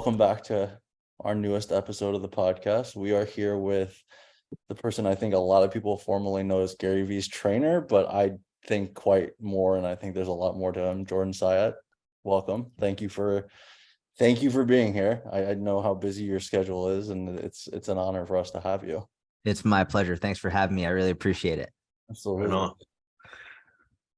welcome back to our newest episode of the podcast. We are here with the person I think a lot of people formerly know as Gary Vee's trainer, but I think quite more, and I think there's a lot more to him. Jordan Syatt, welcome. Thank you for being here. I know how busy your schedule is, and it's an honor for us to have you. It's my pleasure. Thanks for having me. I really appreciate it. Absolutely.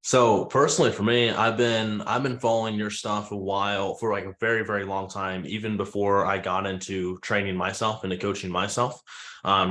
So personally for me, I've been following your stuff for like a very, very long time, even before I got into training myself, into coaching myself.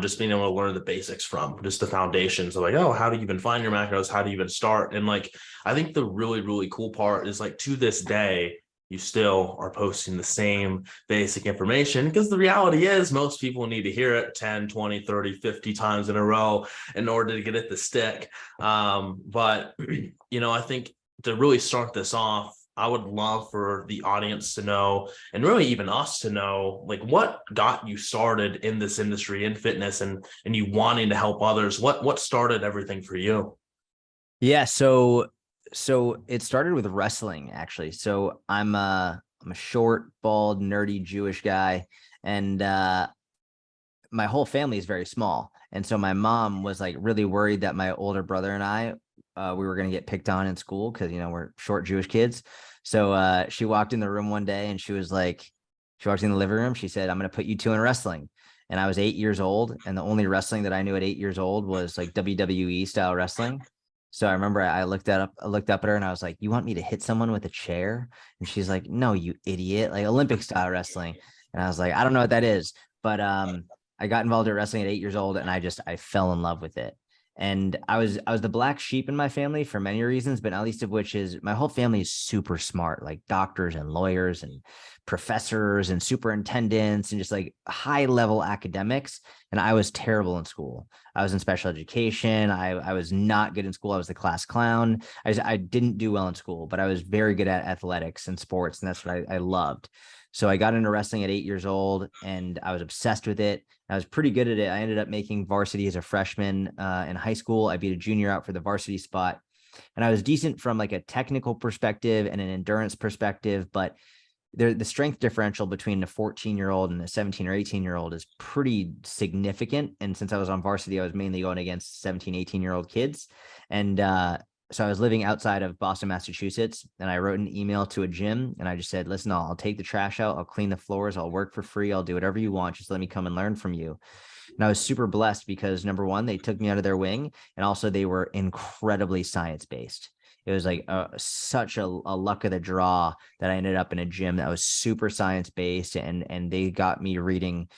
Just being able to learn the basics from just the foundations of like, oh, how do you even find your macros? How do you even start? And like, I think the really, really cool part is like to this day, you still are posting the same basic information, because the reality is most people need to hear it 10, 20, 30, 50 times in a row in order to get it to stick. But I think to really start this off, I would love for the audience to know, and really even us to know, like what got you started in this industry, in fitness, and you wanting to help others. What started everything for you? Yeah. So it started with wrestling, actually. So I'm a short, bald, nerdy Jewish guy, and my whole family is very small. And so my mom was like really worried that my older brother and I, we were going to get picked on in school because, we're short Jewish kids. So she walked in the room one day and she walked in the living room. She said, "I'm going to put you two in wrestling." And I was 8 years old. And the only wrestling that I knew at 8 years old was like WWE style wrestling. So I remember I looked up at her and I was like, "You want me to hit someone with a chair?" And she's like, "No, you idiot, like Olympic style wrestling." And I was like, "I don't know what that is." But I got involved in wrestling at 8 years old and I fell in love with it. And I was the black sheep in my family for many reasons, but not least of which is my whole family is super smart, like doctors and lawyers and professors and superintendents and just like high level academics. And I was terrible in school. I was in special education. I was not good in school. I was the class clown. I didn't do well in school, but I was very good at athletics and sports. And that's what I loved. So I got into wrestling at 8 years old and I was obsessed with it. I was pretty good at it. I ended up making varsity as a freshman in high school. I beat a junior out for the varsity spot. And I was decent from like a technical perspective and an endurance perspective, but the strength differential between a 14-year-old and a 17 or 18-year-old is pretty significant. And since I was on varsity, I was mainly going against 17, 18-year-old kids. And so I was living outside of Boston, Massachusetts, and I wrote an email to a gym and I just said, "Listen, I'll take the trash out. I'll clean the floors. I'll work for free. I'll do whatever you want. Just let me come and learn from you." And I was super blessed because number one, they took me under their wing, and also they were incredibly science-based. It was like such a luck of the draw that I ended up in a gym that was super science-based, and they got me reading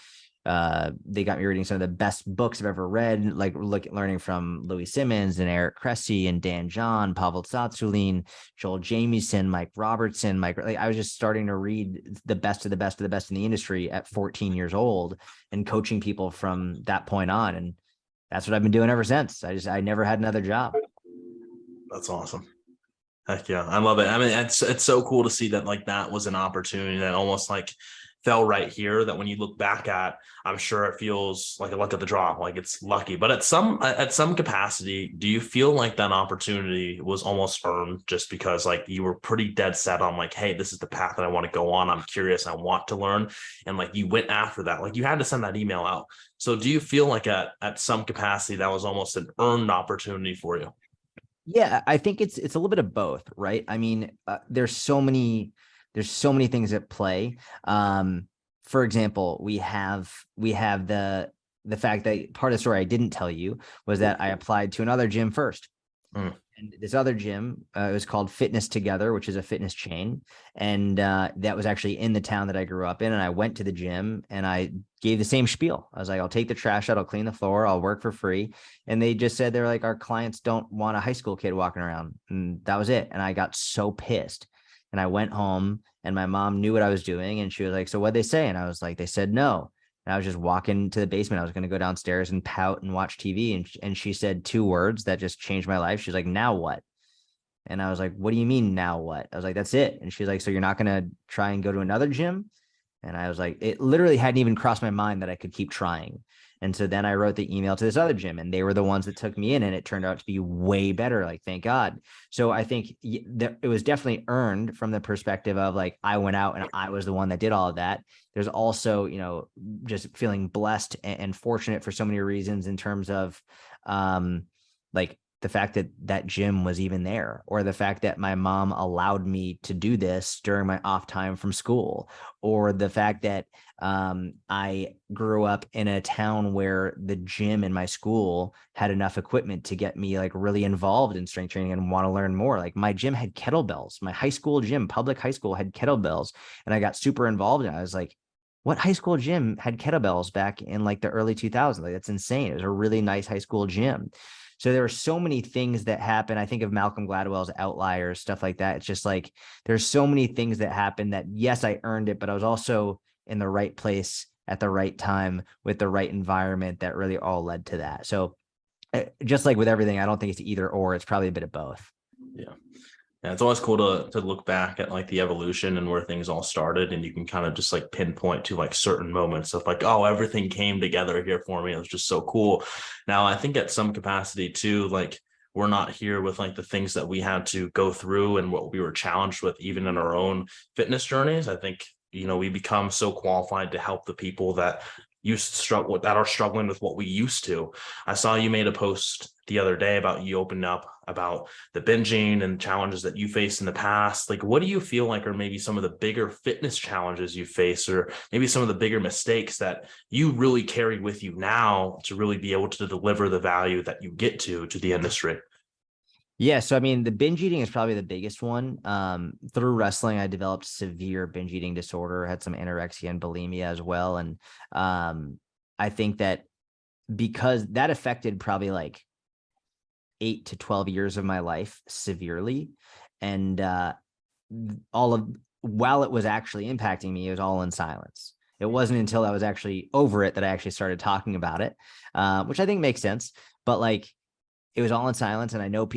some of the best books I've ever read, like learning from Louis Simmons and Eric Cressy and Dan John, Pavel Tsatsouline, Joel Jamieson, Mike Robertson, I was just starting to read the best of the best of the best in the industry at 14 years old and coaching people from that point on. And that's what I've been doing ever since. I never had another job. That's awesome. Heck yeah. I love it. I mean, it's so cool to see that like that was an opportunity that almost like fell right here, that when you look back at, I'm sure it feels like a luck of the draw, like it's lucky. But at some capacity, do you feel like that opportunity was almost earned just because like you were pretty dead set on like, hey, this is the path that I want to go on. I'm curious. I want to learn. And like you went after that, like you had to send that email out. So do you feel like at some capacity that was almost an earned opportunity for you? Yeah, I think it's a little bit of both, right? I mean, there's so many things at play. For example, we have the fact that part of the story I didn't tell you was that I applied to another gym first. And this other gym, it was called Fitness Together, which is a fitness chain. And that was actually in the town that I grew up in. And I went to the gym and I gave the same spiel. I was like, "I'll take the trash out. I'll clean the floor. I'll work for free." And they just said, they're like, "Our clients don't want a high school kid walking around." And that was it. And I got so pissed. And I went home and my mom knew what I was doing. And she was like, "So what'd they say?" And I was like, "They said no." And I was just walking to the basement. I was going to go downstairs and pout and watch TV. And she said two words that just changed my life. She's like, "Now what?" And I was like, "What do you mean now what?" I was like, "That's it." And she's like, "So you're not going to try and go to another gym?" And I was like, it literally hadn't even crossed my mind that I could keep trying. And so then I wrote the email to this other gym, and they were the ones that took me in, and it turned out to be way better. Like, thank God. So I think it was definitely earned from the perspective of like, I went out and I was the one that did all of that. There's also, just feeling blessed and fortunate for so many reasons in terms of like the fact that that gym was even there, or the fact that my mom allowed me to do this during my off time from school, or the fact that I grew up in a town where the gym in my school had enough equipment to get me like really involved in strength training and want to learn more. Like my gym had kettlebells. My high school gym, public high school, had kettlebells, and I got super involved in it. I was like, what high school gym had kettlebells back in like the early 2000s? Like, that's insane. It was a really nice high school gym. So there were so many things that happen. I think of Malcolm Gladwell's Outliers, stuff like that. It's just like, there's so many things that happened that, yes, I earned it, but I was also in the right place at the right time with the right environment that really all led to that. So just like with everything, I don't think it's either or, it's probably a bit of both. Yeah. Yeah, it's always cool to look back at like the evolution and where things all started, and you can kind of just like pinpoint to like certain moments of like, oh, everything came together here for me. It was just so cool. Now, I think at some capacity too, like we're not here with like the things that we had to go through and what we were challenged with, even in our own fitness journeys. I think, we become so qualified to help the people that used to struggle with, that are struggling with what we used to. I saw you made a post the other day about you opened up about the binging and challenges that you faced in the past. Like, what do you feel like are maybe some of the bigger fitness challenges you face, or maybe some of the bigger mistakes that you really carry with you now to really be able to deliver the value that you get to the industry? Yeah. So, I mean, the binge eating is probably the biggest one. Through wrestling, I developed severe binge eating disorder, had some anorexia and bulimia as well. And I think that because that affected probably like 8 to 12 years of my life severely. And while it was actually impacting me, it was all in silence. It wasn't until I was actually over it that I actually started talking about it, which I think makes sense. But like, it was all in silence. And I know,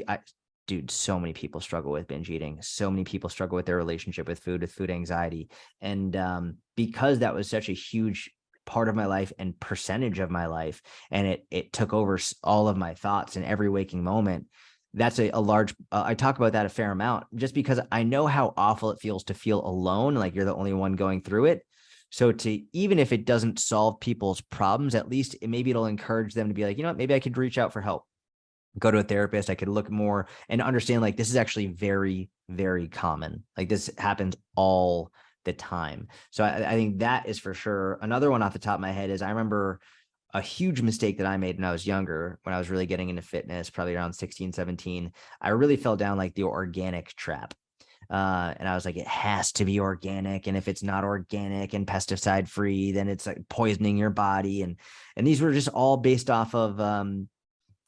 dude, so many people struggle with binge eating. So many people struggle with their relationship with food anxiety. And because that was such a huge part of my life and percentage of my life, and it took over all of my thoughts in every waking moment, that's a large, I talk about that a fair amount, just because I know how awful it feels to feel alone, like you're the only one going through it. So even if it doesn't solve people's problems, at least maybe it'll encourage them to be like, you know what, maybe I could reach out for help, go to a therapist. I could look more and understand like, this is actually very, very common. Like, this happens all the time. So I think that is for sure. Another one off the top of my head is, I remember a huge mistake that I made when I was younger, when I was really getting into fitness, probably around 16, 17. I really fell down like the organic trap. And I was like, it has to be organic. And if it's not organic and pesticide free, then it's like poisoning your body. And these were just all based off of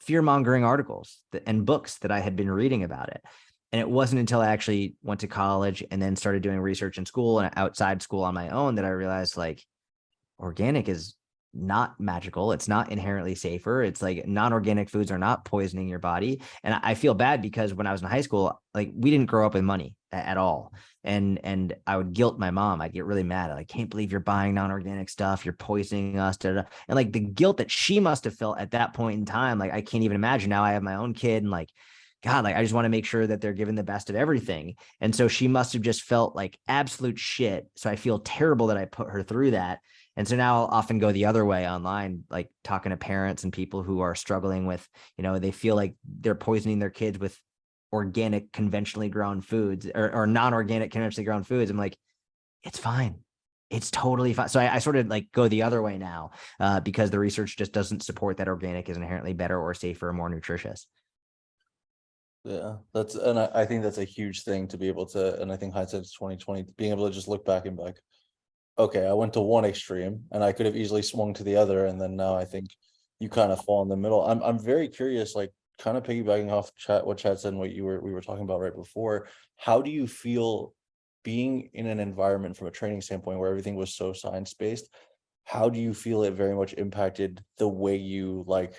fear-mongering articles and books that I had been reading about it. And it wasn't until I actually went to college and then started doing research in school and outside school on my own that I realized like, organic is not magical. It's not inherently safer. It's like, non-organic foods are not poisoning your body. And I feel bad because when I was in high school, like, we didn't grow up with money at all. And I would guilt my mom. I'd get really mad. I can't believe you're buying non-organic stuff. You're poisoning us. Da, da. And like, the guilt that she must have felt at that point in time, like, I can't even imagine. Now I have my own kid, and like, God, like, I just want to make sure that they're given the best of everything. And so she must have just felt like absolute shit. So I feel terrible that I put her through that. And so now I'll often go the other way online, like talking to parents and people who are struggling with, they feel like they're poisoning their kids with organic, conventionally grown foods, or non-organic, conventionally grown foods. I'm like, it's fine. It's totally fine. So I sort of like go the other way now, because the research just doesn't support that organic is inherently better or safer or more nutritious. Yeah, and I think that's a huge thing to be able to, and I think hindsight's 2020, being able to just look back and be like, okay, I went to one extreme and I could have easily swung to the other. And then now I think you kind of fall in the middle. I'm very curious, like, kind of piggybacking off what Chad said and what we were talking about right before. How do you feel being in an environment from a training standpoint where everything was so science-based? How do you feel it very much impacted the way you like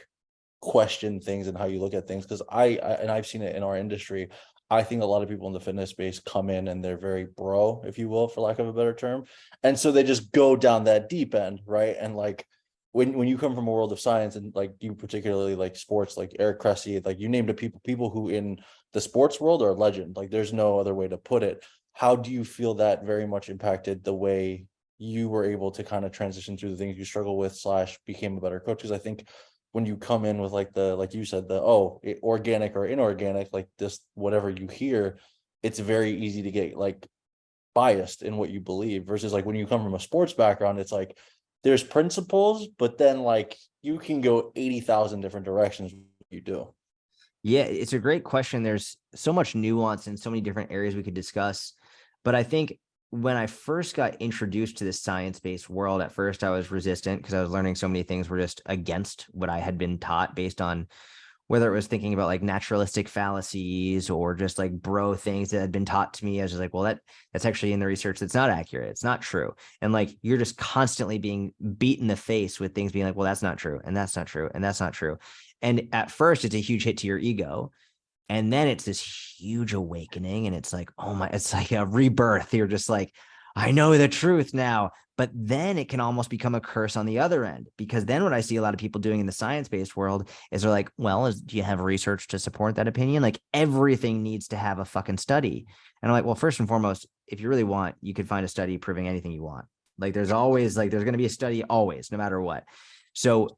question things and how you look at things? Because and I've seen it in our industry. I think a lot of people in the fitness space come in and they're very bro, if you will, for lack of a better term. And so they just go down that deep end, right? And like, when you come from a world of science, and like you particularly like sports, like Eric Cressy, like you named a people who in the sports world are legend. Like there's no other way to put it. How do you feel that very much impacted the way you were able to kind of transition through the things you struggle with slash became a better coach? Because I think when you come in with like the, like you said, the organic or inorganic, like this whatever you hear, it's very easy to get like biased in what you believe, versus like when you come from a sports background, it's like there's principles, but then like you can go 80,000 different directions you do. Yeah, it's a great question. There's so much nuance and so many different areas we could discuss. But I think when I first got introduced to this science-based world, at first I was resistant because I was learning so many things were just against what I had been taught, based on whether it was thinking about like naturalistic fallacies or just like bro things that had been taught to me. I was just like, well, that's actually in the research that's not accurate. It's not true. And like you're just constantly being beat in the face with things being like, well, that's not true, and that's not true, and that's not true. And at first it's a huge hit to your ego. And then it's this huge awakening, and it's like, oh my, it's like a rebirth. You're just like, I know the truth now. But then it can almost become a curse on the other end, because then what I see a lot of people doing in the science-based world is they're like, well, do you have research to support that opinion? Like everything needs to have a fucking study. And I'm like, well, first and foremost, if you really want, you could find a study proving anything you want. Like there's always like, there's going to be a study always, no matter what. So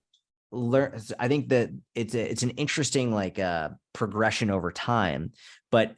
I think that it's an interesting like progression over time. But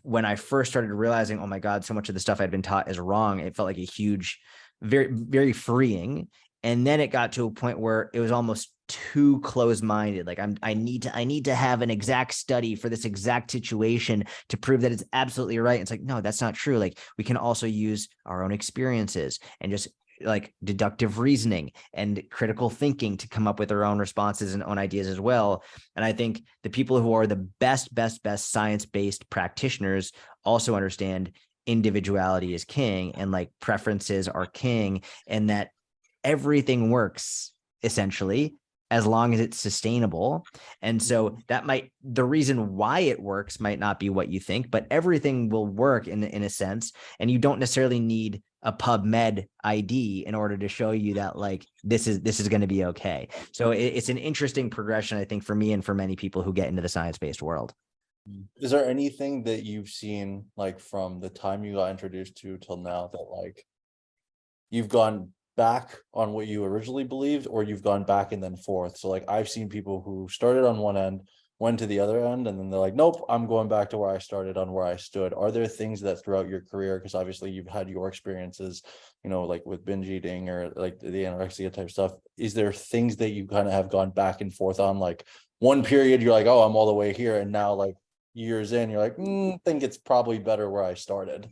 when I first started realizing, oh my God, so much of the stuff I'd been taught is wrong, it felt like a huge, very, very freeing. And then it got to a point where it was almost too close-minded. Like I need to have an exact study for this exact situation to prove that it's absolutely right. It's like, no, that's not true. Like we can also use our own experiences and just like deductive reasoning and critical thinking to come up with their own responses and own ideas as well. And I think the people who are the best science-based practitioners also understand individuality is king, and like preferences are king, and that everything works essentially as long as it's sustainable. And so that the reason why it works might not be what you think, but everything will work in a sense. And you don't necessarily need a PubMed ID in order to show you that like this is going to be okay. So it's an interesting progression, I think, for me and for many people who get into the science-based world. Is there anything that you've seen like from the time you got introduced to till now that like you've gone back on what you originally believed, or you've gone back and then forth? So like I've seen people who started on one end, went to the other end, and then they're like, nope, I'm going back to where I started, on where I stood. Are there things that throughout your career, because obviously you've had your experiences, you know, like with binge eating or like the anorexia type stuff, is there things that you kind of have gone back and forth on? Like one period you're like, oh, I'm all the way here, and now like years in you're like, think it's probably better where I started?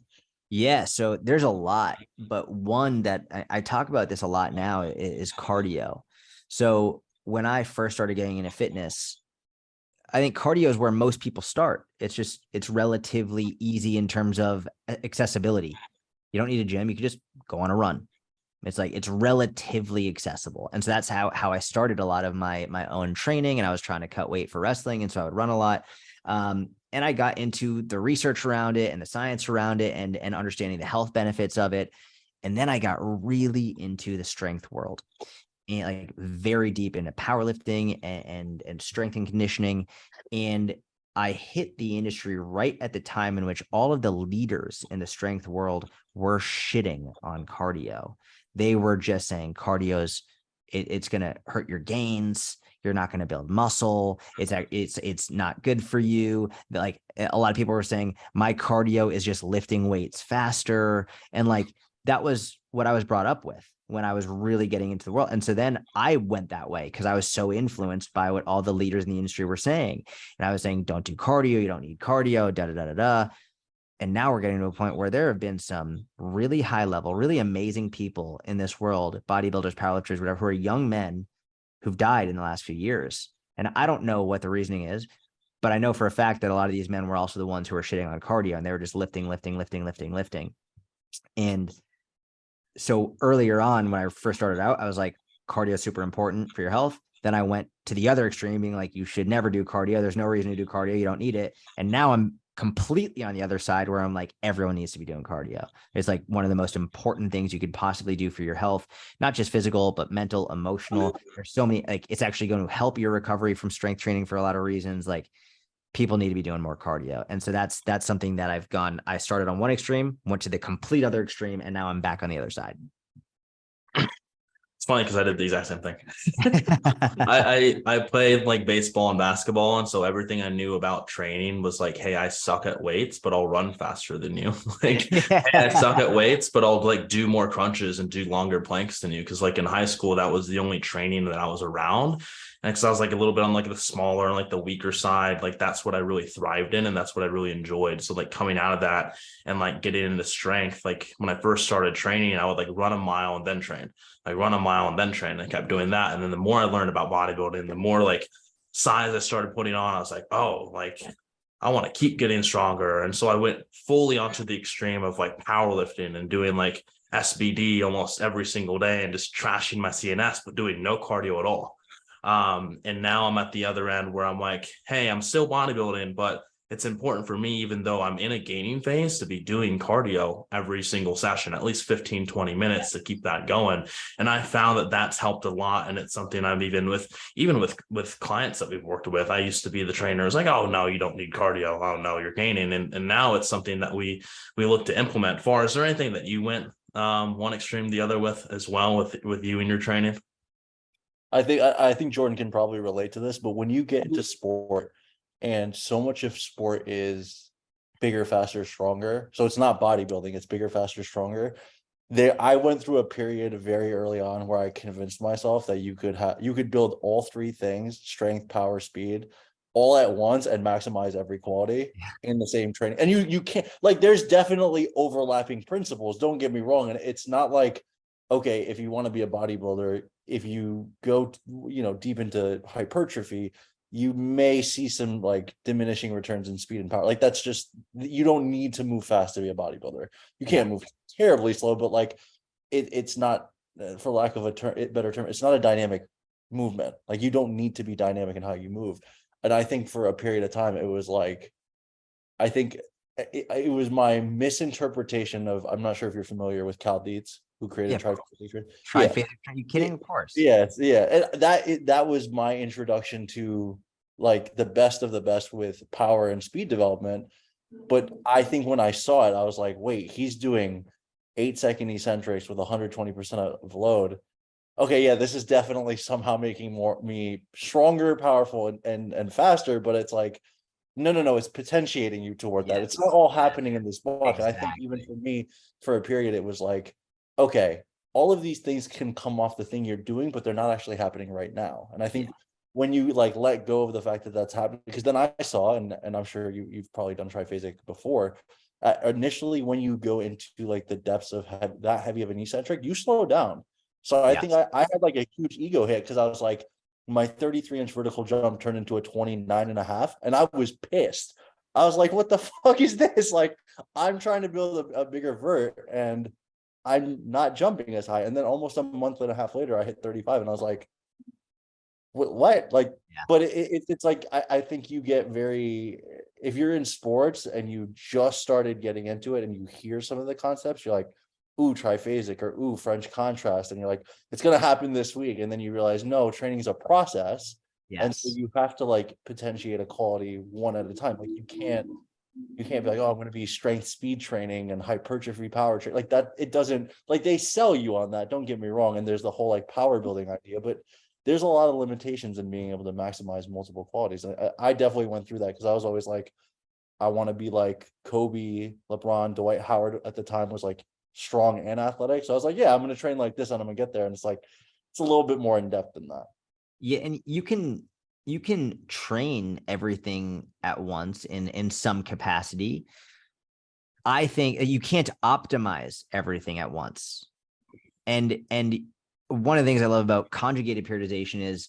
Yeah, so there's a lot, but one that I talk about this a lot now is cardio. So when I first started getting into fitness, I think cardio is where most people start. It's relatively easy in terms of accessibility. You don't need a gym. You can just go on a run. It's like, it's relatively accessible. And so that's how I started a lot of my own training. And I was trying to cut weight for wrestling. And so I would run a lot. And I got into the research around it and the science around it, and understanding the health benefits of it. And then I got really into the strength world, and like very deep into powerlifting and strength and conditioning. And I hit the industry right at the time in which all of the leaders in the strength world were shitting on cardio. They were just saying cardio's it's going to hurt your gains. You're not going to build muscle. It's not good for you. Like a lot of people were saying, my cardio is just lifting weights faster. And like, that was what I was brought up with when I was really getting into the world. And so then I went that way because I was so influenced by what all the leaders in the industry were saying. And I was saying, don't do cardio. You don't need cardio, da, da, da, da, da. And now we're getting to a point where there have been some really high level, really amazing people in this world, bodybuilders, powerlifters, whatever, who are young men who've died in the last few years. And I don't know what the reasoning is, but I know for a fact that a lot of these men were also the ones who were shitting on cardio, and they were just lifting. And so earlier on, when I first started out, I was like, cardio is super important for your health. Then I went to the other extreme, being like, you should never do cardio. There's no reason to do cardio. You don't need it. And now I'm completely on the other side where I'm like, everyone needs to be doing cardio. It's like one of the most important things you could possibly do for your health, not just physical, but mental, emotional. There's so many, like, it's actually going to help your recovery from strength training for a lot of reasons. Like, people need to be doing more cardio. And so that's something that I started on one extreme, went to the complete other extreme, and now I'm back on the other side. It's funny because I did the exact same thing. I played like baseball and basketball, and so everything I knew about training was like, hey, I suck at weights, but I'll run faster than you. Like, hey, I suck at weights, but I'll like do more crunches and do longer planks than you. Because like in high school, that was the only training that I was around. And because I was like a little bit on like the smaller, like the weaker side, like that's what I really thrived in, and that's what I really enjoyed. So like coming out of that and like getting into strength, like when I first started training, I would like run a mile and then train. Like run a mile and then train. I kept doing that. And then the more I learned about bodybuilding, the more like size I started putting on, I was like, oh, like I want to keep getting stronger. And so I went fully onto the extreme of like powerlifting and doing like SBD almost every single day and just trashing my CNS, but doing no cardio at all. And now I'm at the other end where I'm like, hey, I'm still bodybuilding, but it's important for me, even though I'm in a gaining phase, to be doing cardio every single session, at least 15, 20 minutes to keep that going. And I found that that's helped a lot. And it's something I've even with clients that we've worked with. I used to be the trainer. It's like, oh, no, you don't need cardio. Oh, no, you're gaining. And now it's something that we look to implement. Far, is there anything that you went one extreme the other with as well with you and your training? I think Jordan can probably relate to this, but when you get into sport, and so much of sport is bigger, faster, stronger. So it's not bodybuilding, it's bigger, faster, stronger. I went through a period very early on where I convinced myself that you could build all three things, strength, power, speed, all at once and maximize every quality in the same training. And you can't, like, there's definitely overlapping principles, don't get me wrong. And it's not like, okay, if you want to be a bodybuilder, if you go, deep into hypertrophy, you may see some like diminishing returns in speed and power. Like that's just, you don't need to move fast to be a bodybuilder. You can't move terribly slow, but like it's not, for lack of a better term, it's not a dynamic movement. Like you don't need to be dynamic in how you move. And I think for a period of time, it was like, I think it was my misinterpretation of, I'm not sure if you're familiar with Cal Dietz, who created Triphasic. Triphasic. Are you kidding? Of course. Yeah. And that was my introduction to like the best of the best with power and speed development. But I think when I saw it, I was like, wait, he's doing 8-second eccentrics with 120% of load. Okay, yeah, this is definitely somehow making me stronger, powerful, and faster. But it's like, no, it's potentiating you toward that. It's not all happening in this block. Exactly. And I think even for me, for a period, it was like, okay, all of these things can come off the thing you're doing, but they're not actually happening right now. And I think when you like let go of the fact that that's happening, because then I saw, and I'm sure you've probably done triphasic before, initially when you go into like the depths of that heavy of an eccentric, you slow down. So I think I had like a huge ego hit because I was like, my 33-inch vertical jump turned into a 29.5, and I was pissed. I was like, what the fuck is this? Like, I'm trying to build a bigger vert and I'm not jumping as high. And then almost a month and a half later, I hit 35 and I was like, what? Like, but it's like, I think you get very, if you're in sports and you just started getting into it and you hear some of the concepts, you're like, ooh, triphasic, or ooh, French contrast. And you're like, it's going to happen this week. And then you realize, no, training is a process. And so you have to like potentiate a quality one at a time. Like you can't be like, oh, I'm going to be strength speed training and hypertrophy power training like that. It doesn't, like, they sell you on that, don't get me wrong. And there's the whole like power building idea, but there's a lot of limitations in being able to maximize multiple qualities. I definitely went through that because I was always like, I want to be like Kobe, LeBron, Dwight Howard at the time was like strong and athletic. So I was like, yeah, I'm going to train like this and I'm going to get there. And it's like, it's a little bit more in depth than that. Yeah. And you can train everything at once in some capacity. I think you can't optimize everything at once. And one of the things I love about conjugated periodization is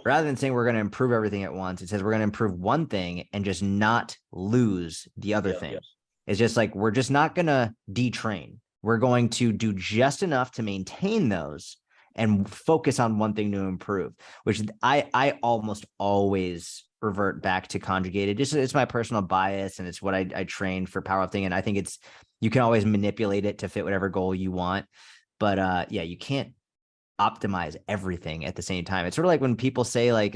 rather than saying we're going to improve everything at once, it says we're going to improve one thing and just not lose the other thing. It's just like, we're just not going to detrain. We're going to do just enough to maintain those and focus on one thing to improve, which I almost always revert back to conjugated. Just it's my personal bias, and it's what I trained for powerlifting. And I think you can always manipulate it to fit whatever goal you want. But yeah, you can't optimize everything at the same time. It's sort of like when people say like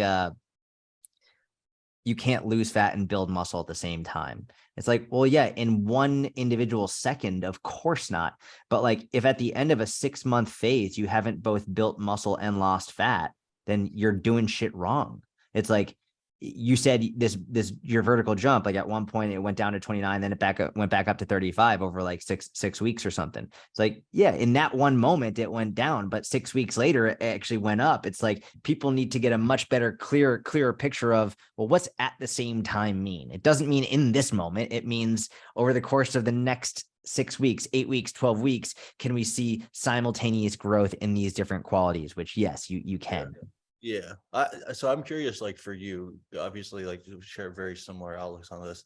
you can't lose fat and build muscle at the same time. It's like, well, yeah, in one individual second, of course not. But like if at the end of a 6-month phase, you haven't both built muscle and lost fat, then you're doing shit wrong. It's like you said this your vertical jump, like at one point it went down to 29, then it went back up to 35 over like six weeks or something. It's like, yeah, in that one moment it went down, but 6 weeks later it actually went up. It's like people need to get a much better, clearer picture of, well, what's at the same time mean? It doesn't mean in this moment. It means over the course of the next 6 weeks, 8 weeks, 12 weeks, can we see simultaneous growth in these different qualities? Which yes, you can. Yeah. So I'm curious, like for you, obviously, like you share very similar outlooks on this.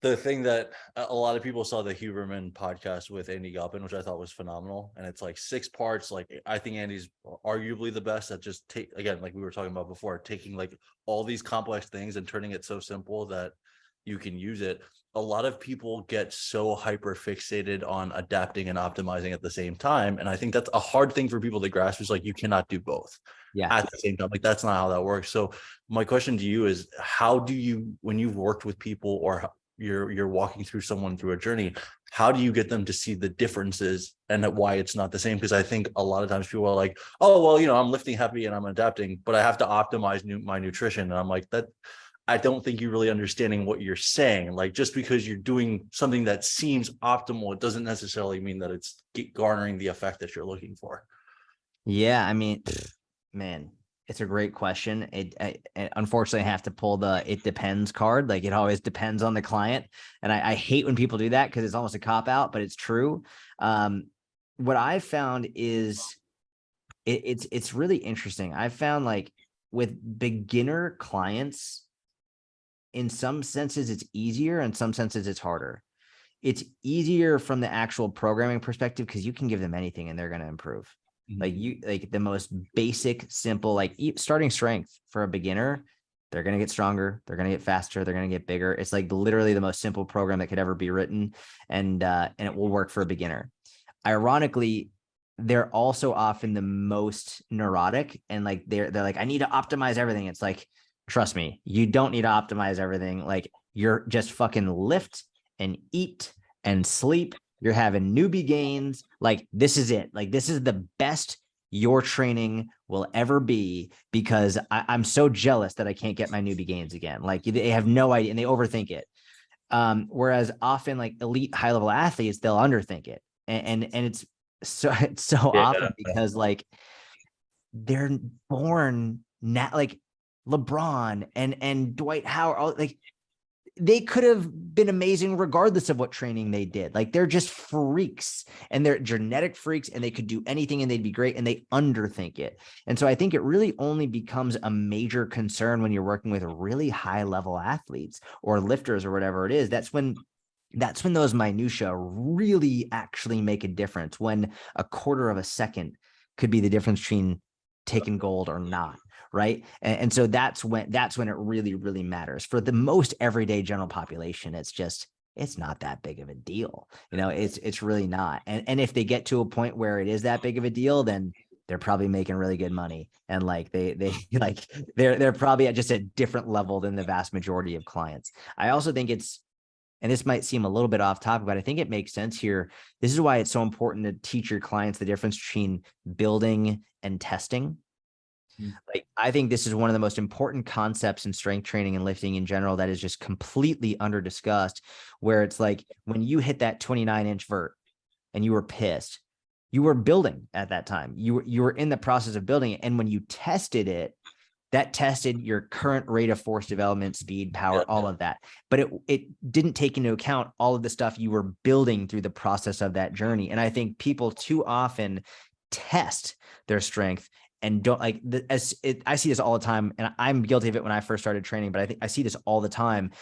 The thing that a lot of people saw the Huberman podcast with Andy Goppin, which I thought was phenomenal. And it's like 6 parts. Like I think Andy's arguably the best at just again, like we were talking about before, taking like all these complex things and turning it so simple that you can use it. A lot of people get so hyper fixated on adapting and optimizing at the same time. And I think that's a hard thing for people to grasp, is like, you cannot do both at the same time. Like that's not how that works. So my question to you is, how do you, when you've worked with people or you're walking through someone through a journey, how do you get them to see the differences and why it's not the same? Because I think a lot of times people are like, oh, well, I'm lifting heavy and I'm adapting, but I have to optimize my nutrition. And I'm like, that I don't think you're really understanding what you're saying. Like, just because you're doing something that seems optimal, it doesn't necessarily mean that it's garnering the effect that you're looking for. Yeah, I mean, man, it's a great question. I unfortunately have to pull the "it depends" card. Like, it always depends on the client, and I hate when people do that because it's almost a cop out, but it's true. What I found is it's really interesting. I found like with beginner clients, in some senses it's easier, in some senses it's harder. It's easier from the actual programming perspective because you can give them anything and they're going to improve. Like the most basic, simple, like starting strength for a beginner, they're going to get stronger. They're going to get faster. They're going to get bigger. It's like literally the most simple program that could ever be written. And it will work for a beginner. Ironically, they're also often the most neurotic, and like, they're like, I need to optimize everything. It's like, trust me, you don't need to optimize everything. Like, you're just fucking lift and eat and sleep. You're having newbie gains. Like, this is it. Like, this is the best your training will ever be, because I'm so jealous that I can't get my newbie gains again. Like, they have no idea and they overthink it. Whereas often like elite high level athletes, they'll underthink it. And it's so often because like they're born like LeBron and Dwight Howard, all, like, they could have been amazing regardless of what training they did. Like, they're just freaks, and they're genetic freaks, and they could do anything and they'd be great, and they underthink it. And so I think it really only becomes a major concern when you're working with really high level athletes or lifters or whatever it is. That's when those minutia really actually make a difference, when a quarter of a second could be the difference between taking gold or not. Right. And so that's when it really, really matters. For the most everyday general population, it's not that big of a deal. It's really not. And if they get to a point where it is that big of a deal, then they're probably making really good money. And like they're probably at just a different level than the vast majority of clients. I also think and this might seem a little bit off topic, but I think it makes sense here. This is why it's so important to teach your clients the difference between building and testing. Like, I think this is one of the most important concepts in strength training and lifting in general that is just completely under discussed, where it's like, when you hit that 29-inch vert and you were pissed, you were building at that time. You were in the process of building it. And when you tested it, that tested your current rate of force development, speed, power, all of that. But it didn't take into account all of the stuff you were building through the process of that journey. And I think people too often test their strength and don't like I see this all the time, and I'm guilty of it when I first started training, but I think I see this all the time.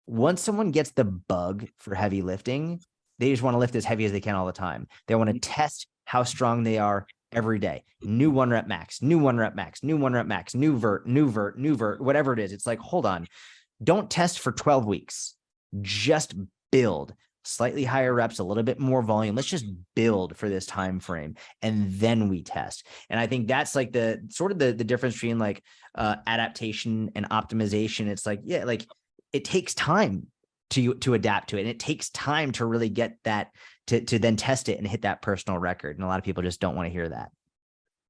Once someone gets the bug for heavy lifting, they just want to lift as heavy as they can all the time. They want to test how strong they are every day. New 1 rep max, new 1 rep max, new 1 rep max, new vert, new vert, new vert, whatever it is. It's like, hold on, don't test for 12 weeks. Just build slightly higher reps, a little bit more volume. Let's just build for this time frame, and then we test. And I think that's like the sort of the difference between like adaptation and optimization. It's like, yeah, like it takes time to adapt to it, and it takes time to really get that to then test it and hit that personal record. And a lot of people just don't want to hear that.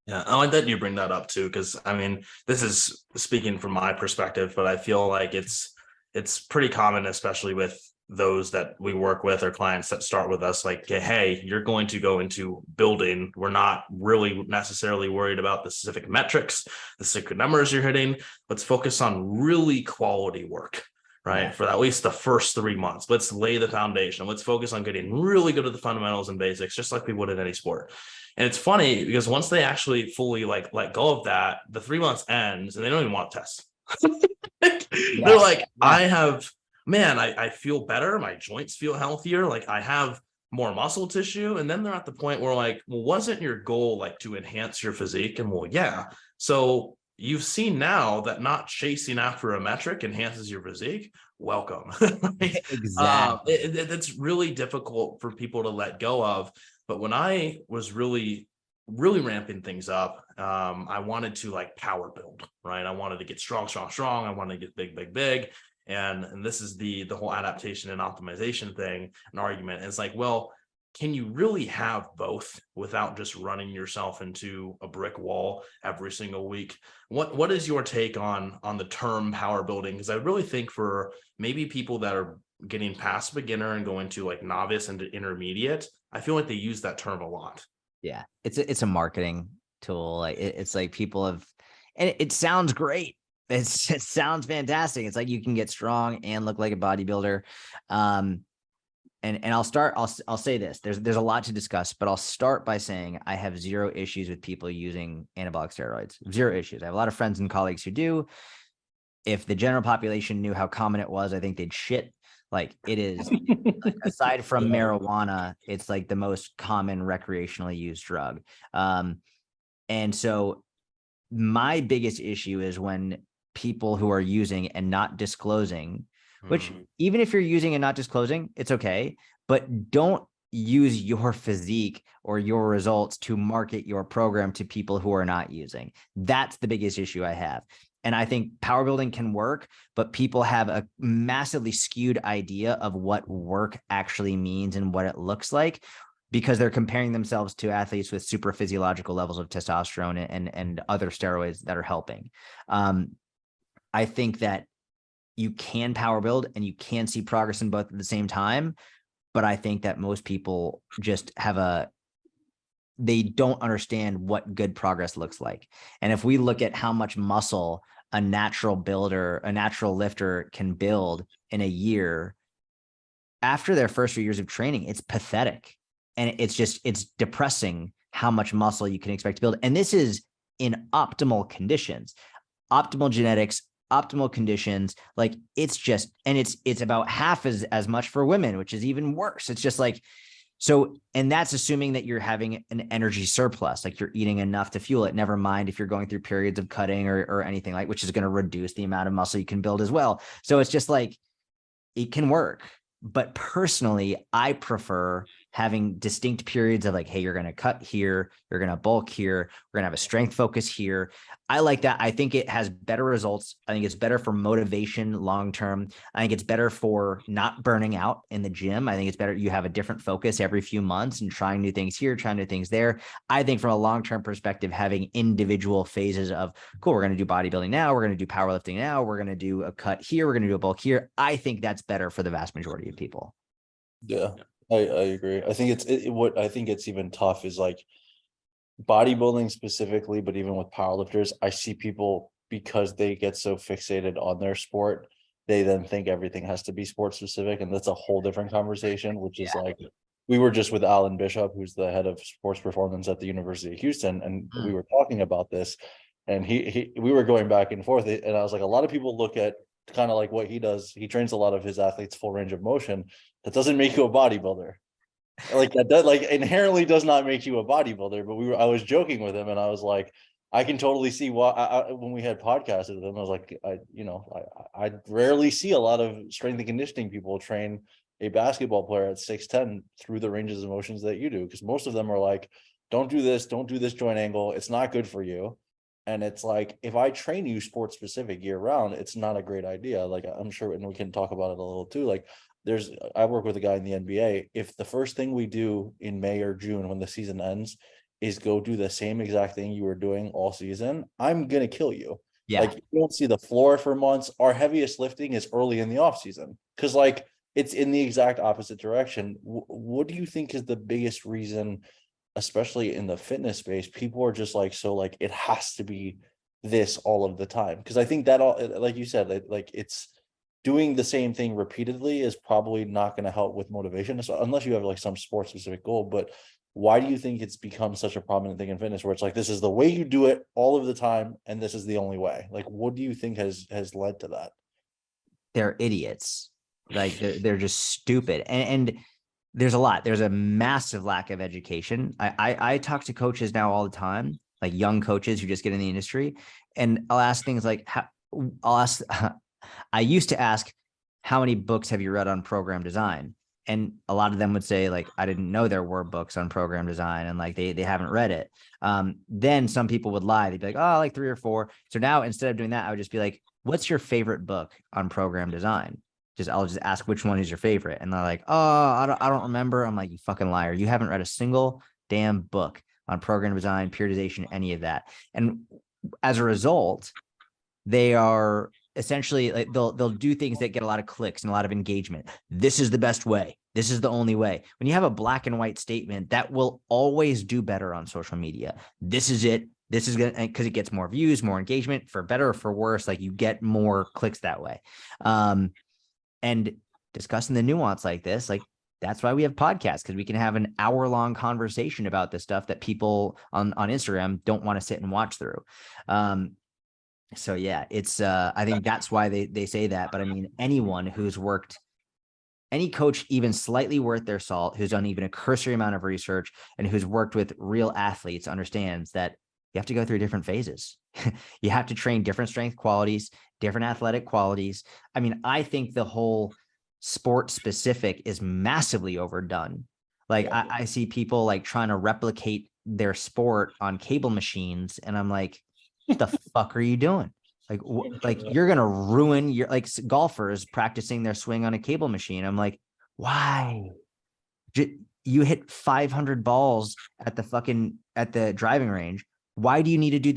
Yeah, I like that you bring that up too, because I mean, this is speaking from my perspective, but I feel like it's pretty common, especially with those that we work with or clients that start with us, like, hey, you're going to go into building. We're not really necessarily worried about the specific metrics, the specific numbers you're hitting. Let's focus on really quality work, right? Yeah. For at least the first 3 months. Let's lay the foundation. Let's focus on getting really good at the fundamentals and basics, just like we would in any sport. And it's funny because once they actually fully like let go of that, the 3 months ends and they don't even want to test. They're like, I feel better. My joints feel healthier. Like I have more muscle tissue. And then they're at the point where like, well, wasn't your goal like to enhance your physique? And well, yeah. So you've seen now that not chasing after a metric enhances your physique. Welcome. Exactly. It's really difficult for people to let go of. But when I was really ramping things up, I wanted to like power build, right? I wanted to get strong. I wanted to get big. And this is the whole adaptation and optimization thing, an argument. And it's like, well, can you really have both without just running yourself into a brick wall every single week? What is your take on the term power building? Because I really think for maybe people that are getting past beginner and going to like novice and intermediate, I feel like they use that term a lot. Yeah, it's a marketing tool. Like it's like people have, and it sounds great. It sounds fantastic. It's like you can get strong and look like a bodybuilder. And I'll say this. There's a lot to discuss, but I'll start by saying I have zero issues with people using anabolic steroids. Zero issues. I have a lot of friends and colleagues who do. If the general population knew how common it was, I think they'd shit. Like it is, like, aside from marijuana, it's like the most common recreationally used drug. And so my biggest issue is when people who are using and not disclosing, which even if you're using and not disclosing, it's okay, but don't use your physique or your results to market your program to people who are not using. That's the biggest issue I have. And I think power building can work, but people have a massively skewed idea of what work actually means and what it looks like, because they're comparing themselves to athletes with super physiological levels of testosterone and other steroids that are helping. I think that you can power build and you can see progress in both at the same time. But I think that most people just they don't understand what good progress looks like. And if we look at how much muscle a natural lifter can build in a year, after their first few years of training, it's pathetic. And it's depressing how much muscle you can expect to build. And this is in optimal conditions, optimal genetics, optimal conditions. Like it's about half as much for women, which is even worse. It's just like, so, and that's assuming that you're having an energy surplus, like you're eating enough to fuel it. Never mind if you're going through periods of cutting or anything like, which is going to reduce the amount of muscle you can build as well. So it's just like, it can work. But personally, I prefer having distinct periods of like, hey, you're going to cut here, you're going to bulk here, we're going to have a strength focus here. I like that. I think it has better results. I think it's better for motivation long-term. I think it's better for not burning out in the gym. I think it's better. You have a different focus every few months and trying new things here, trying new things there. I think from a long-term perspective, having individual phases of, cool, we're going to do bodybuilding now, we're going to do powerlifting now, we're going to do a cut here, we're going to do a bulk here. I think that's better for the vast majority of people. Yeah, I agree. I think what I think it's even tough is like bodybuilding specifically, but even with powerlifters, I see people, because they get so fixated on their sport, they then think everything has to be sport specific. And that's a whole different conversation, which is like, we were just with Alan Bishop, who's the head of sports performance at the University of Houston. And we were talking about this, and we were going back and forth. And I was like, a lot of people look at kind of like what he does. He trains a lot of his athletes full range of motion. That doesn't make you a bodybuilder. Like that does like inherently does not make you a bodybuilder. But I was joking with him, and I was like, I can totally see why. When we had podcasts with him, I was like, I rarely see a lot of strength and conditioning people train a basketball player at 6'10" through the ranges of motions that you do, because most of them are like, don't do this joint angle, it's not good for you. And it's like, if I train you sport specific year round, it's not a great idea. Like, I'm sure, and we can talk about it a little too. Like, I work with a guy in the NBA. If the first thing we do in May or June when the season ends is go do the same exact thing you were doing all season, I'm gonna kill you. Yeah. Like, you don't see the floor for months. Our heaviest lifting is early in the off season, because like it's in the exact opposite direction. What do you think is the biggest reason, especially in the fitness space, people are just like, so like it has to be this all of the time? Because I think that all, like you said, like it's doing the same thing repeatedly is probably not going to help with motivation, so unless you have like some sport specific goal. But why do you think it's become such a prominent thing in fitness, where it's like, this is the way you do it all of the time and this is the only way? Like, what do you think has led to that? They're idiots. Like they're just stupid. And there's a massive lack of education. I talk to coaches now all the time, like young coaches who just get in the industry. And I'll ask things like, I used to ask, how many books have you read on program design? And a lot of them would say, like, I didn't know there were books on program design, and like they haven't read it. Then some people would lie. They'd be like, oh, like 3 or 4. So now instead of doing that, I would just be like, what's your favorite book on program design? I'll just ask which one is your favorite. And they're like, oh, I don't remember. I'm like, you fucking liar. You haven't read a single damn book on program design, periodization, any of that. And as a result, they are essentially like, they'll do things that get a lot of clicks and a lot of engagement. This is the best way. This is the only way. When you have a black and white statement, that will always do better on social media. This is it. This is good, because it gets more views, more engagement, for better or for worse. Like, you get more clicks that way. And discussing the nuance like this, like, that's why we have podcasts, because we can have an hour-long conversation about this stuff that people on Instagram don't want to sit and watch through. So yeah, it's I think that's why they say that. But I mean, anyone who's worked, any coach even slightly worth their salt, who's done even a cursory amount of research and who's worked with real athletes, understands that you have to go through different phases. You have to train different strength qualities, different athletic qualities. I mean, I think the whole sport specific is massively overdone. Like, I see people like trying to replicate their sport on cable machines, and I'm like, what the fuck are you doing? Like you're gonna ruin your, like, golfers practicing their swing on a cable machine. I'm like, why? You hit 500 balls at the driving range. Why do you need to do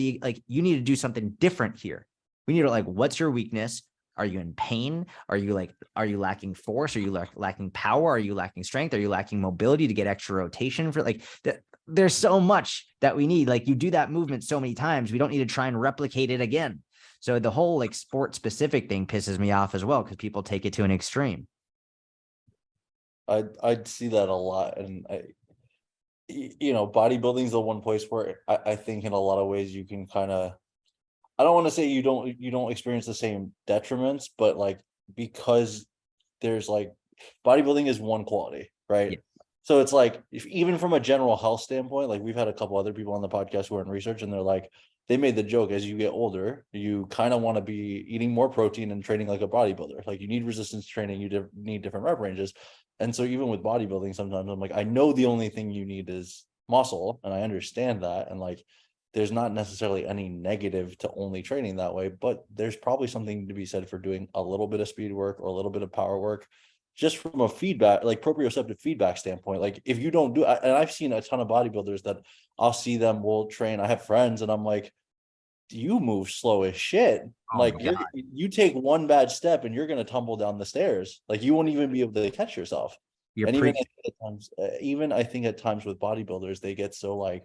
you need to do something different here? We need to, like, what's your weakness? Are you in pain? Are you lacking force? Are you lacking power? Are you lacking strength? Are you lacking mobility to get extra rotation for, like, that? There's so much that we need. Like, you do that movement so many times, we don't need to try and replicate it again. So the whole like sport specific thing pisses me off as well, because people take it to an extreme. I'd see that a lot. And bodybuilding is the one place where I think in a lot of ways you can kind of, I don't want to say you don't experience the same detriments, but like, because there's like, bodybuilding is one quality, right? Yeah. So it's like, if even from a general health standpoint, like, we've had a couple other people on the podcast who are in research, and they're like, they made the joke, as you get older, you kind of want to be eating more protein and training like a bodybuilder. Like, you need resistance training, you need different rep ranges. And so even with bodybuilding, sometimes I'm like, I know the only thing you need is muscle, and I understand that. And like, there's not necessarily any negative to only training that way, but there's probably something to be said for doing a little bit of speed work or a little bit of power work, just from a feedback, like proprioceptive feedback standpoint. Like, if you don't do, and I've seen a ton of bodybuilders that I'll see them will train. I have friends, and I'm like, you move slow as shit. Oh Like, my God. you take one bad step and you're gonna tumble down the stairs. Like, you won't even be able to catch yourself. You're And even I think at times with bodybuilders, they get so like,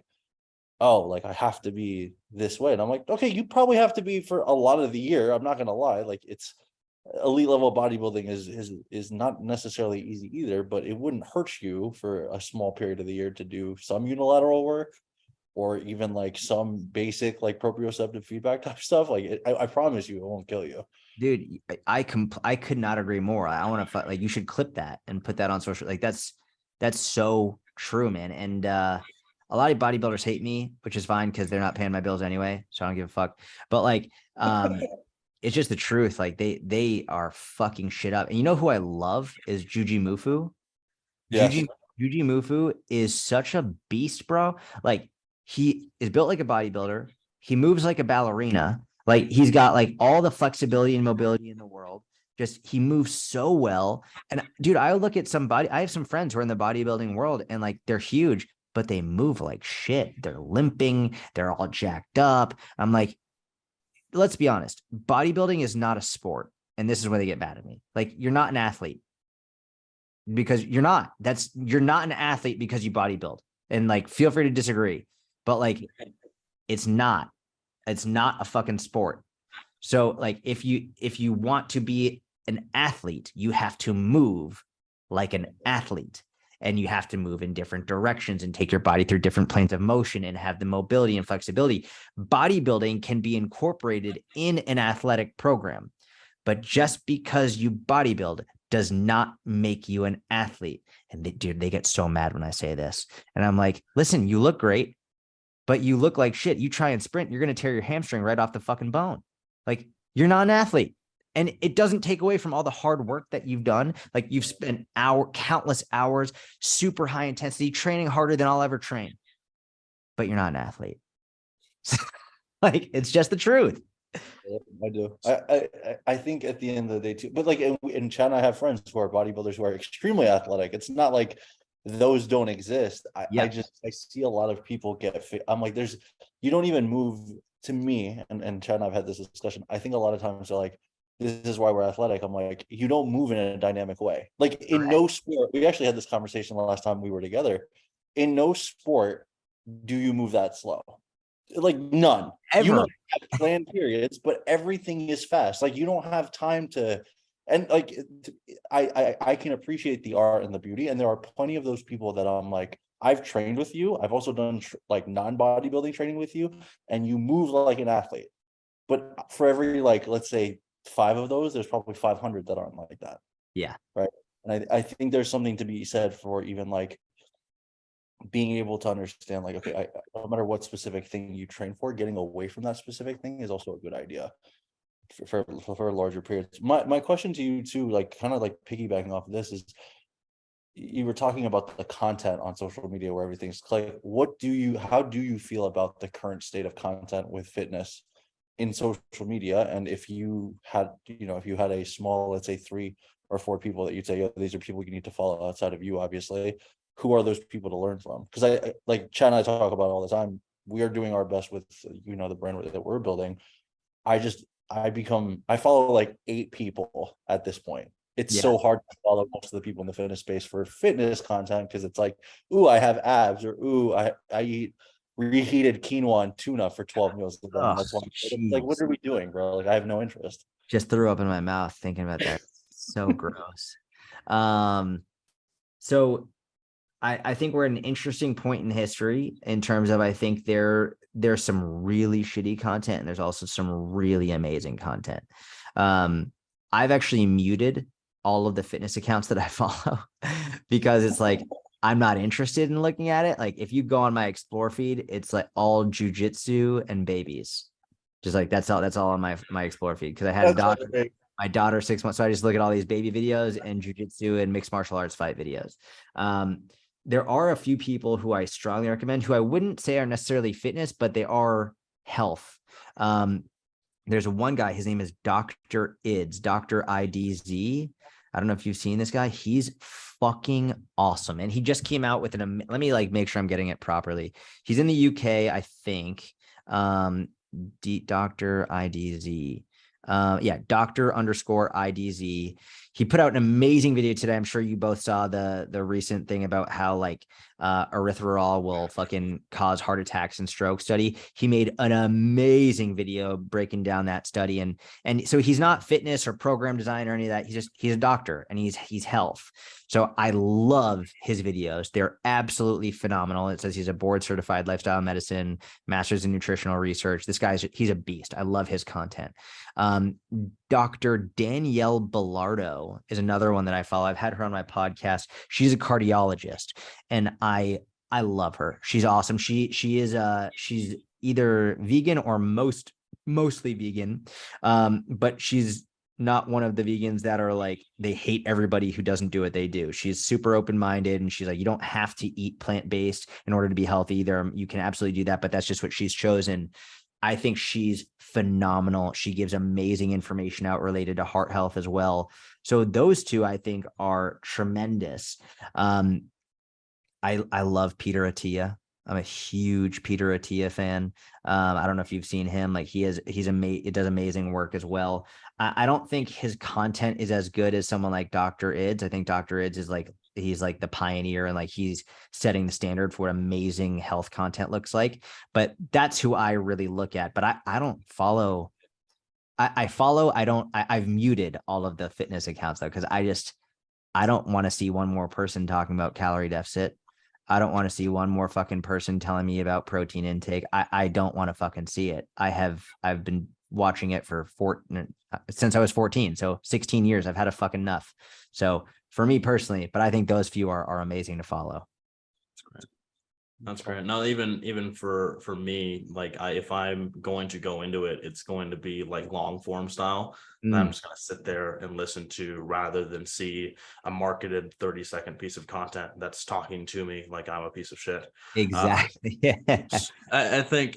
oh, like, I have to be this way. And I'm like, okay, you probably have to be for a lot of the year. I'm not gonna lie. Like, it's elite level bodybuilding is not necessarily easy either, but it wouldn't hurt you for a small period of the year to do some unilateral work, or even like some basic like proprioceptive feedback type stuff. Like, I promise you, it won't kill you. Dude, I could not agree more. I want to, like, you should clip that and put that on social. Like, that's That's so true, man. And a lot of bodybuilders hate me, which is fine because they're not paying my bills anyway. So I don't give a fuck. But like, it's just the truth. Like they are fucking shit up. And you know who I love is Juji Mufu. Yes. Juji Mufu is such a beast, bro. Like he is built like a bodybuilder. He moves like a ballerina. Like he's got like all the flexibility and mobility in the world. Just he moves so well. And dude, I look at somebody, I have some friends who are in the bodybuilding world and like they're huge, but they move like shit. They're limping, they're all jacked up. I'm like, let's be honest, bodybuilding is not a sport. And this is where they get mad at me. Like, you're not an athlete because you're not. You're not an athlete because you bodybuild. And like, feel free to disagree, but like, it's not a fucking sport. So like, if you want to be an athlete, you have to move like an athlete. And you have to move in different directions and take your body through different planes of motion and have the mobility and flexibility. Bodybuilding can be incorporated in an athletic program, but just because you bodybuild does not make you an athlete. And they get so mad when I say this. And I'm like, listen, you look great, but you look like shit. You try and sprint, you're going to tear your hamstring right off the fucking bone. Like, you're not an athlete. And it doesn't take away from all the hard work that you've done. Like, you've spent countless hours, super high intensity, training harder than I'll ever train. But you're not an athlete. Like, it's just the truth. I do. I think at the end of the day too, but like in China, I have friends who are bodybuilders who are extremely athletic. It's not like those don't exist. I see a lot of people get fit. I'm like, you don't even move to me. And China, I've had this discussion. I think a lot of times they're like, this is why we're athletic. I'm like, you don't move in a dynamic way. Like in no sport, we actually had this conversation the last time we were together. In no sport do you move that slow. Like none. Ever. You might have planned periods, but everything is fast. Like you don't have time to, and like I can appreciate the art and the beauty. And there are plenty of those people that I'm like, I've trained with you. I've also done like non-bodybuilding training with you, and you move like an athlete. But for every like, let's say 5 of those, there's probably 500 that aren't like that. Yeah. Right. And I think there's something to be said for even like being able to understand like, okay, no matter what specific thing you train for, getting away from that specific thing is also a good idea for larger periods. My question to you too, like kind of like piggybacking off of this, is you were talking about the content on social media where everything's like, how do you feel about the current state of content with fitness in social media? And if you had a small, let's say 3 or 4 people that you'd say, oh, these are people you need to follow outside of you, obviously, who are those people to learn from? Because I like Chad and I talk about all the time. We are doing our best with the brand that we're building. I follow like 8 people at this point. It's so hard to follow most of the people in the fitness space for fitness content, because it's like, ooh, I have abs, or ooh, I eat reheated quinoa and tuna for 12 meals a day. Oh, That's why, like, what are we doing, bro? Like, I have no interest. Just threw up in my mouth thinking about that. So gross. So I think we're at an interesting point in history in terms of, I think there's some really shitty content and there's also some really amazing content. I've actually muted all of the fitness accounts that I follow because it's like, I'm not interested in looking at it. Like if you go on my explore feed, it's like all jujitsu and babies. Just like, that's all on my explore feed. Cause I had a daughter, my daughter 6 months. So I just look at all these baby videos and jujitsu and mixed martial arts fight videos. There are a few people who I strongly recommend, who I wouldn't say are necessarily fitness, but they are health. There's one guy, his name is Dr. Idz, Dr. IDZ. I don't know if you've seen this guy. He's fucking awesome. And he just came out with let me like make sure I'm getting it properly. He's in the UK, I think. Dr. IDZ. Dr._IDZ. He put out an amazing video today. I'm sure you both saw the recent thing about how like erythritol will fucking cause heart attacks and stroke study. He made an amazing video breaking down that study. And so he's not fitness or program design or any of that. He's a doctor and he's health. So I love his videos. They're absolutely phenomenal. It says he's a board certified lifestyle medicine, master's in nutritional research. This he's a beast. I love his content. Dr. Danielle Bellardo is another one that I follow. I've had her on my podcast. She's a cardiologist, and I love her. She's awesome. She's either vegan or mostly vegan. But she's not one of the vegans that are like, they hate everybody who doesn't do what they do. She's super open-minded, and she's like, you don't have to eat plant-based in order to be healthy. You can absolutely do that, but that's just what she's chosen. I think she's phenomenal. She gives amazing information out related to heart health as well. So those two, I think, are tremendous. I love Peter Attia. I'm a huge Peter Attia fan. I don't know if you've seen him. Like it does amazing work as well. I don't think his content is as good as someone like Dr. Ids. I think Dr. Ids is like, he's like the pioneer, and like he's setting the standard for what amazing health content looks like. But that's who I really look at. But I don't follow. I've muted all of the fitness accounts though, because I don't want to see one more person talking about calorie deficit. I don't want to see one more fucking person telling me about protein intake. I don't want to fucking see it. I've been watching it since I was 14. So 16 years, I've had a fucking enough. So for me personally, but I think those few are amazing to follow. That's great. That's great. No, even for me, like if I'm going to go into it, it's going to be like long form style. That I'm just going to sit there and listen to, rather than see a marketed 30-second piece of content that's talking to me like I'm a piece of shit. Exactly. Yeah. I think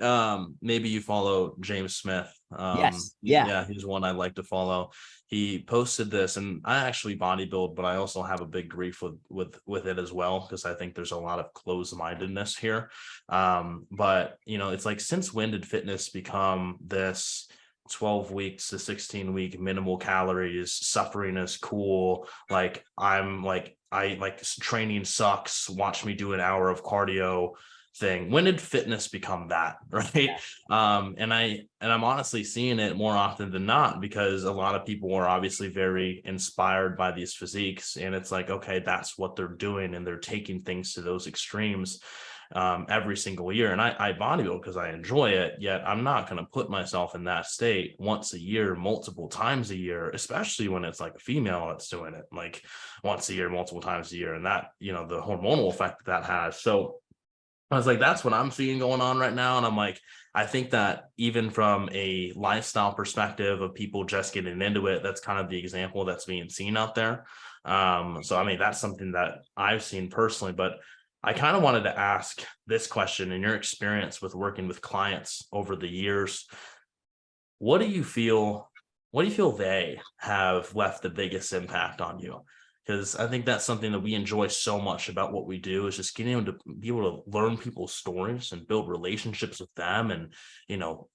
maybe you follow James Smith. Yes. Yeah. He's one I like to follow. He posted this, and I actually bodybuild, but I also have a big grief with it as well, because I think there's a lot of closed-mindedness here. But it's like, since when did fitness become this 12 weeks to 16-week minimal calories, suffering is cool, like I like training sucks, watch me do an hour of cardio thing? When did fitness become that, right? And I'm honestly seeing it more often than not, because a lot of people are obviously very inspired by these physiques, and it's like, okay, that's what they're doing, and they're taking things to those extremes every single year. And I bodybuild because I enjoy it, yet I'm not going to put myself in that state once a year, multiple times a year, especially when it's like a female that's doing it like once a year, multiple times a year, and that, the hormonal effect that has. So I was like, that's what I'm seeing going on right now. And I'm like, I think that even from a lifestyle perspective of people just getting into it, that's kind of the example that's being seen out there. So, I mean, that's something that I've seen personally, but I kind of wanted to ask this question: in your experience with working with clients over the years, what do you feel they have left the biggest impact on you? Because I think that's something that we enjoy so much about what we do, is just getting able to be able to learn people's stories and build relationships with them, and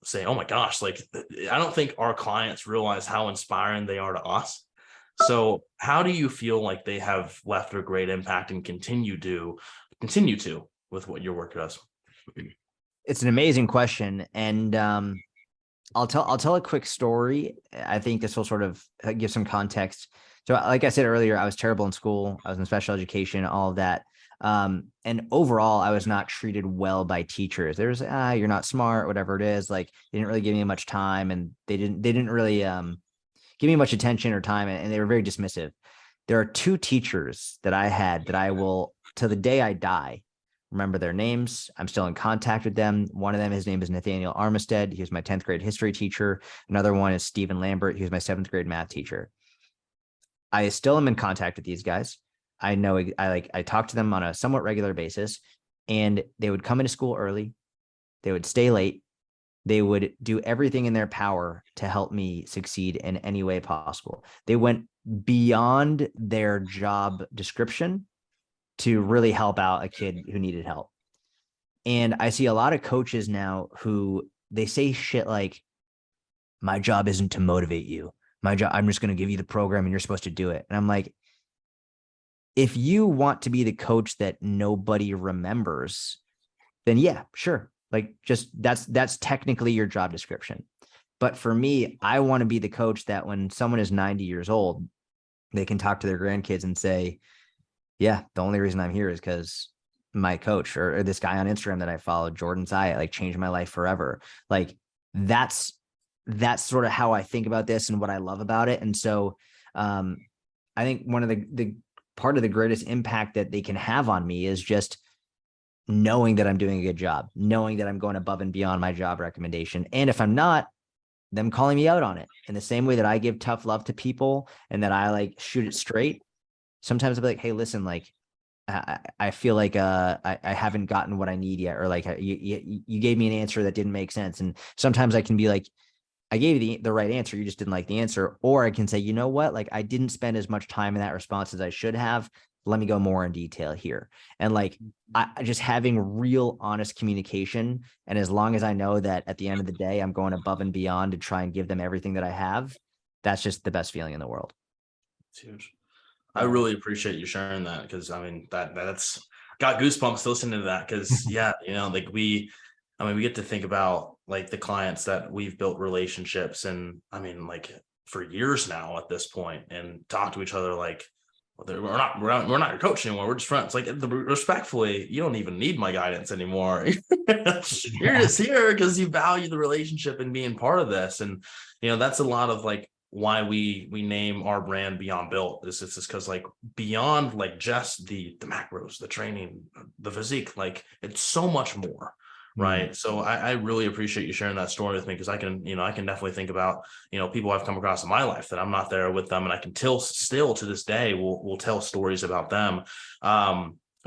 say, oh my gosh, like, I don't think our clients realize how inspiring they are to us. So how do you feel like they have left a great impact and continue to with what your work does? It's an amazing question, and I'll tell a quick story. I think this will sort of give some context. So like I said earlier, I was terrible in school. I was in special education, all of that. And overall, I was not treated well by teachers. There's, you're not smart, whatever it is. Like, they didn't really give me much time, and they didn't really give me much attention or time, and they were very dismissive. There are two teachers that I had that I will, to the day I die, remember their names. I'm still in contact with them. One of them, his name is Nathaniel Armistead. He was my 10th grade history teacher. Another one is Stephen Lambert. He was my 7th grade math teacher. I still am in contact with these guys. I know I talk to them on a somewhat regular basis, and they would come into school early. They would stay late. They would do everything in their power to help me succeed in any way possible. They went beyond their job description to really help out a kid who needed help. And I see a lot of coaches now who they say shit like, my job isn't to motivate you. My job, I'm just going to give you the program and you're supposed to do it. And I'm like, if you want to be the coach that nobody remembers, then yeah, sure. Like, just that's technically your job description. But for me, I want to be the coach that when someone is 90 years old, they can talk to their grandkids and say, yeah, the only reason I'm here is because my coach or this guy on Instagram that I followed, Jordan Syatt, like, changed my life forever. Like, that's that's sort of how I think about this and what I love about it. And so I think one of the part of the greatest impact that they can have on me is just knowing that I'm doing a good job, knowing that I'm going above and beyond my job recommendation. And if I'm not, them calling me out on it in the same way that I give tough love to people and that I like shoot it straight. Sometimes I'll be like, hey, listen, like, I feel like I haven't gotten what I need yet, or like you gave me an answer that didn't make sense. And sometimes I can be like, I gave you the right answer, you just didn't like the answer. Or I can say, you know what, like I didn't spend as much time in that response as I should have. Let me go more in detail here. And like I just having real honest communication. And as long as I know that at the end of the day, I'm going above and beyond to try and give them everything that I have, that's just the best feeling in the world. It's huge. I really appreciate you sharing that, because I mean that's got goosebumps listening to that, because yeah, like we get to think about like the clients that we've built relationships, and I mean like for years now at this point, and talk to each other like, well, we're not your coach anymore, we're just friends. Like respectfully, you don't even need my guidance anymore. You're just here because you value the relationship and being part of this. And that's a lot of like why we name our brand Beyond Built. It's just because like beyond like just the macros, the training, the physique, like it's so much more. Right. So I really appreciate you sharing that story with me, because I can definitely think about, people I've come across in my life that I'm not there with them, and I can still to this day will tell stories about them.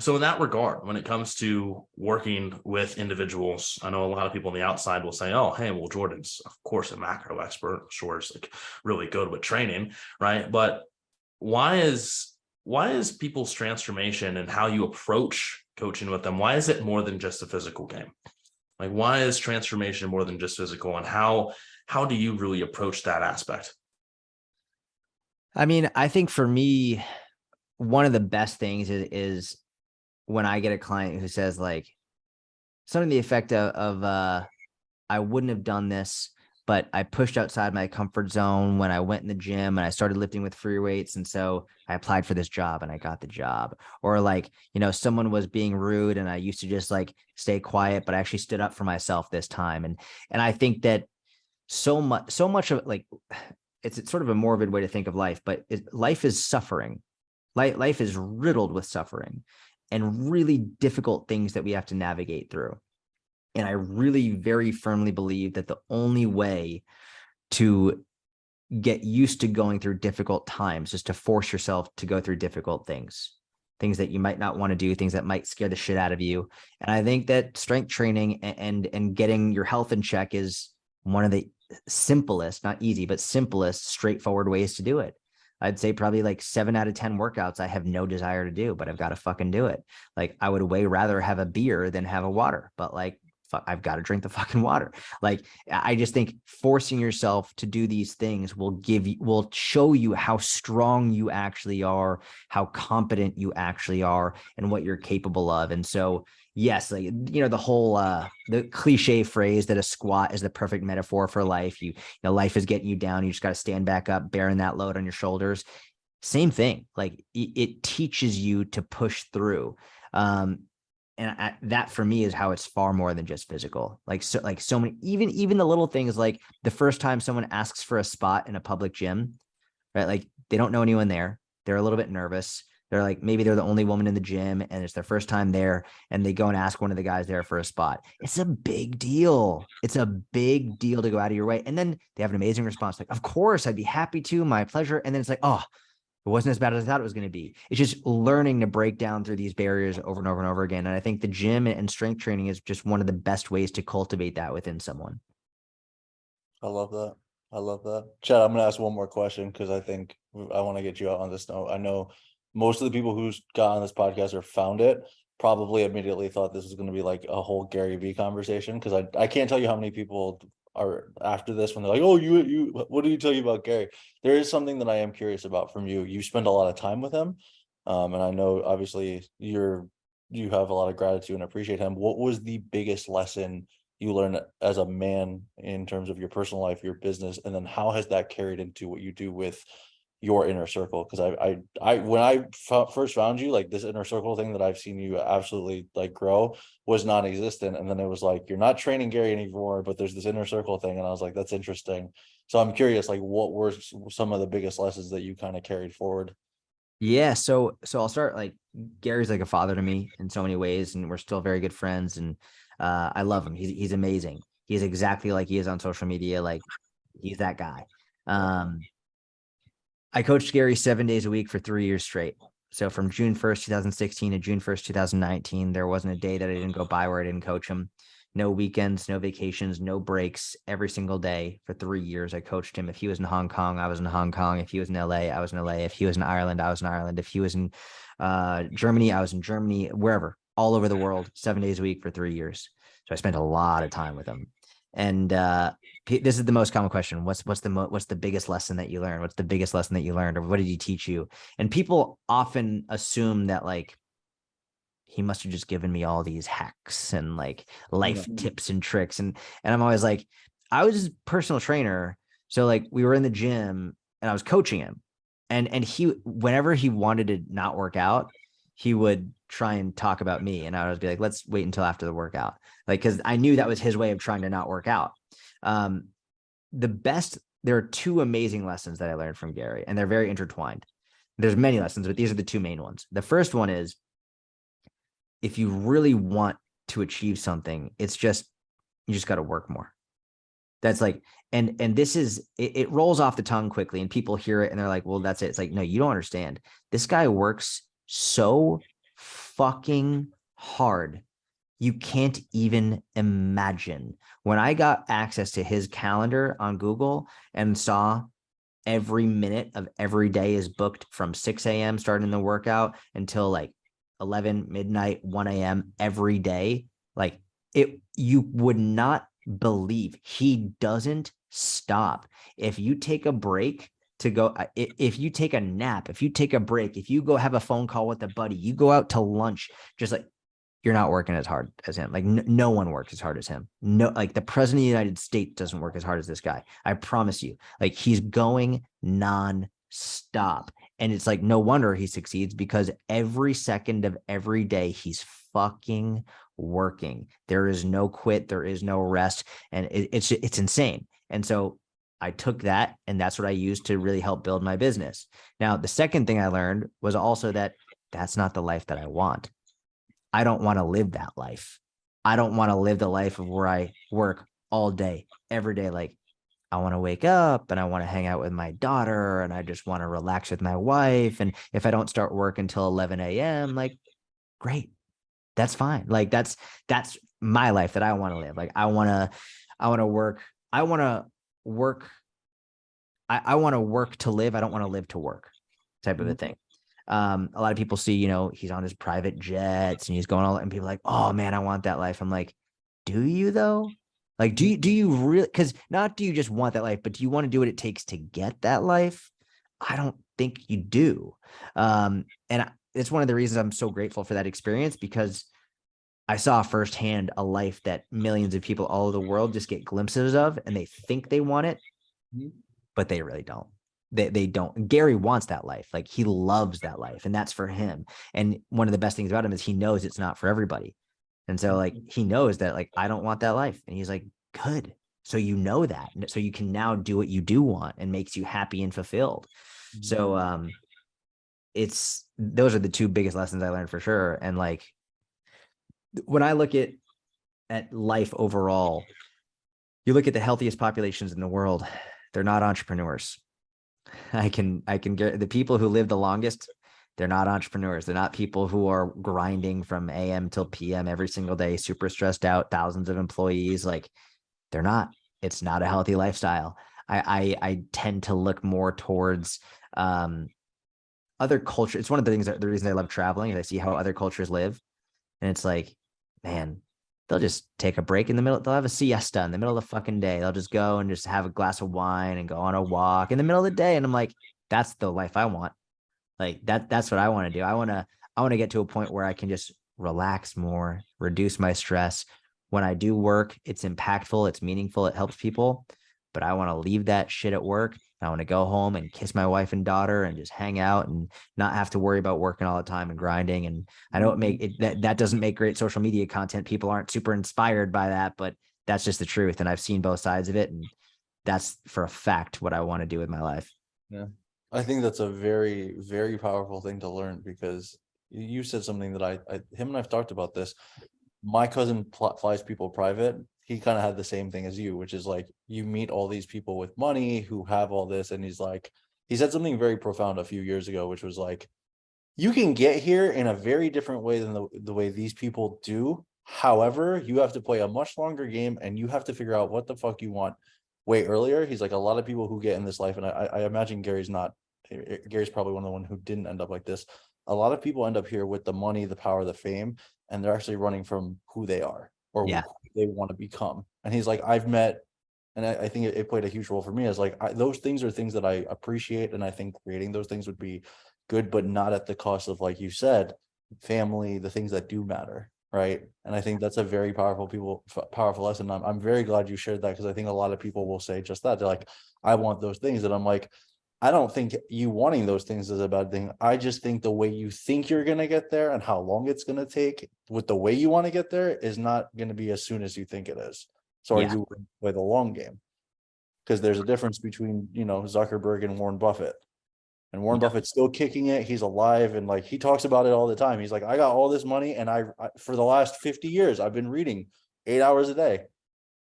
So in that regard, when it comes to working with individuals, I know a lot of people on the outside will say, oh, hey, well, Jordan's of course a macro expert, sure, is like really good with training, right? But why is people's transformation and how you approach coaching with them, why is it more than just a physical game? Like, why is transformation more than just physical, and how do you really approach that aspect? I mean, I think for me, one of the best things is when I get a client who says like something to the effect of I wouldn't have done this, but I pushed outside my comfort zone when I went in the gym and I started lifting with free weights. And so I applied for this job and I got the job. Or like, someone was being rude and I used to just like stay quiet, but I actually stood up for myself this time. And I think that so much of like, it's sort of a morbid way to think of life, but life is suffering. Life is riddled with suffering and really difficult things that we have to navigate through. And I really very firmly believe that the only way to get used to going through difficult times is to force yourself to go through difficult things that you might not want to do, things that might scare the shit out of you. And I think that strength training and getting your health in check is one of the simplest, not easy, but simplest, straightforward ways to do it. I'd say probably like 7 out of 10 workouts I have no desire to do, but I've got to fucking do it. Like I would way rather have a beer than have a water, but like, I've got to drink the fucking water. Like, I just think forcing yourself to do these things will show you how strong you actually are, how competent you actually are, and what you're capable of. And so, yes, like, the whole, the cliche phrase that a squat is the perfect metaphor for life. Life is getting you down. You just got to stand back up, bearing that load on your shoulders. Same thing. Like it teaches you to push through. And that for me is how it's far more than just physical. Like so many, even the little things, like the first time someone asks for a spot in a public gym, right? Like they don't know anyone there. They're a little bit nervous. They're like, maybe they're the only woman in the gym and it's their first time there, and they go and ask one of the guys there for a spot. It's a big deal. It's a big deal to go out of your way. And then they have an amazing response. Like, of course, I'd be happy to, my pleasure. And then it's like, oh, it wasn't as bad as I thought it was going to be. It's just learning to break down through these barriers over and over and over again. And I think the gym and strength training is just one of the best ways to cultivate that within someone. I love that. I love that. Chad, I'm gonna ask one more question because I think I want to get you out on this note. I know most of the people who's got on this podcast or found it probably immediately thought this was going to be like a whole Gary Vee conversation, because I can't tell you how many people are after this when they're like, oh, you what did he tell you about Gary? There is something that I am curious about from you. You spend a lot of time with him, and I know obviously you have a lot of gratitude and appreciate him. What was the biggest lesson you learned as a man in terms of your personal life, your business, and then how has that carried into what you do with your inner circle? Because I when I first found you, like this inner circle thing that I've seen you absolutely like grow was non-existent, and then it was like you're not training Gary anymore, but there's this inner circle thing, and I was like, that's interesting. So I'm curious, like, what were some of the biggest lessons that you kind of carried forward? Yeah, so I'll start, like, Gary's like a father to me in so many ways, and we're still very good friends, and I love him. He's amazing. He's exactly like he is on social media. Like, he's that guy. Um, I coached Gary 7 days a week for 3 years straight. So from June 1st, 2016 to June 1st, 2019, there wasn't a day that I didn't go by where I didn't coach him. No weekends, no vacations, no breaks. Every single day for 3 years, I coached him. If he was in Hong Kong, I was in Hong Kong. If he was in LA, I was in LA. If he was in Ireland, I was in Ireland. If he was in Germany, I was in Germany, wherever, all over the world, 7 days a week for 3 years. So I spent a lot of time with him. And this is the most common question. What's the biggest lesson that you learned? What's the biggest lesson that you learned? Or what did he teach you? And people often assume that, like, he must have just given me all these hacks and like life tips and tricks. And I'm always like, I was his personal trainer. So like we were in the gym and I was coaching him. And he, whenever he wanted to not work out, he would try and talk about me. And I would be like, let's wait until after the workout. Like, cause I knew that was his way of trying to not work out. There are two amazing lessons that I learned from Gary, and they're very intertwined. There's many lessons, but these are the two main ones. The first one is, if you really want to achieve something, you just got to work more. That's like, and this is, it rolls off the tongue quickly and people hear it and they're like, well, that's it. It's like, no, you don't understand. This guy works so fucking hard. You can't even imagine. When I got access to his calendar on Google and saw every minute of every day is booked from 6 a.m. starting the workout until like 11 midnight, 1 a.m. every day, like, you would not believe he doesn't stop. If you take a break to go, if you take a nap, if you take a break, if you go have a phone call with a buddy, you go out to lunch, just like, you're not working as hard as him. Like, no one works as hard as him. No, like the president of the United States doesn't work as hard as this guy. I promise you. Like, he's going non-stop. And it's like, no wonder he succeeds, because every second of every day he's fucking working. There is no quit. There is no rest. And it's insane. And so I took that, and that's what I used to really help build my business. Now, the second thing I learned was also that that's not the life that I want. I don't want to live that life. I don't want to live the life of where I work all day, every day. Like, I want to wake up and I want to hang out with my daughter and I just want to relax with my wife. And if I don't start work until 11 a.m., like, great, that's fine. Like, that's my life that I want to live. Like, I want to work. I want to work. I want to work to live. I don't want to live to work, type of a thing. A lot of people see, he's on his private jets and he's going all, and people are like, oh man, I want that life. I'm like, do you though? Like, do you really? Because not do you just want that life, but do you want to do what it takes to get that life? I don't think you do. It's one of the reasons I'm so grateful for that experience, because I saw firsthand a life that millions of people all over the world just get glimpses of, and they think they want it, but they really don't. They don't. Gary wants that life. Like, he loves that life, and that's for him. And one of the best things about him is he knows it's not for everybody. And so, like, he knows that, like, I don't want that life. And he's like, good. So you know that. So you can now do what you do want and makes you happy and fulfilled. So those are the two biggest lessons I learned for sure. And like, when I look at life overall, you look at the healthiest populations in the world, they're not entrepreneurs. I can get the people who live the longest. They're not entrepreneurs. They're not people who are grinding from AM till PM every single day, super stressed out, thousands of employees. Like, they're not. It's not a healthy lifestyle. I tend to look more towards other culture. It's one of the things the reason I love traveling is I see how other cultures live. And it's like, man, they'll just take a break in the middle. They'll have a siesta in the middle of the fucking day. They'll just go and just have a glass of wine and go on a walk in the middle of the day. And I'm like, that's the life I want. Like, that's what I want to do. I want to get to a point where I can just relax more, reduce my stress. When I do work, it's impactful, it's meaningful, it helps people, but I want to leave that shit at work. I want to go home and kiss my wife and daughter and just hang out and not have to worry about working all the time and grinding. And I know that doesn't make great social media content. People aren't super inspired by that, but that's just the truth. And I've seen both sides of it. And that's for a fact what I want to do with my life. Yeah. I think that's a very, very powerful thing to learn, because you said something that him and I've talked about this. My cousin flies people private. He kind of had the same thing as you, which is like, you meet all these people with money who have all this. And he's like, he said something very profound a few years ago, which was like, you can get here in a very different way than the way these people do. However, you have to play a much longer game, and you have to figure out what the fuck you want way earlier. He's like, a lot of people who get in this life, and I imagine Gary's probably one of the one who didn't end up like this. A lot of people end up here with the money, the power, the fame, and they're actually running from who they are or who they want to become. And he's like, I've met, and I think it played a huge role for me, as like, those things are things that I appreciate, and I think creating those things would be good, but not at the cost of, like you said, family, the things that do matter, right? And I think that's a very powerful lesson. I'm very glad you shared that, because I think a lot of people will say just that. They're like, I want those things, and I'm like, I don't think you wanting those things is a bad thing. I just think the way you think you're going to get there and how long it's going to take with the way you want to get there is not going to be as soon as you think it is. So are you play the long game? Because there's a difference between, Zuckerberg and Warren Buffett. And Warren Buffett's still kicking it. He's alive. And like, he talks about it all the time. He's like, I got all this money, and I for the last 50 years, I've been reading 8 hours a day.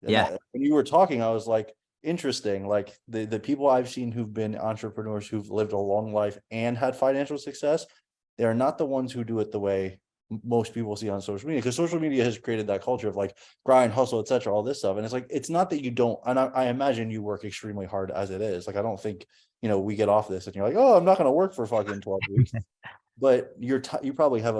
And when you were talking, I was like, interesting. Like the people I've seen who've been entrepreneurs, who've lived a long life and had financial success, they are not the ones who do it the way most people see on social media, because social media has created that culture of like grind, hustle, etc., all this stuff. And it's like, it's not that you don't, and I imagine you work extremely hard as it is. Like, I don't think, we get off this and you're like, oh, I'm not going to work for fucking 12 weeks. But you probably have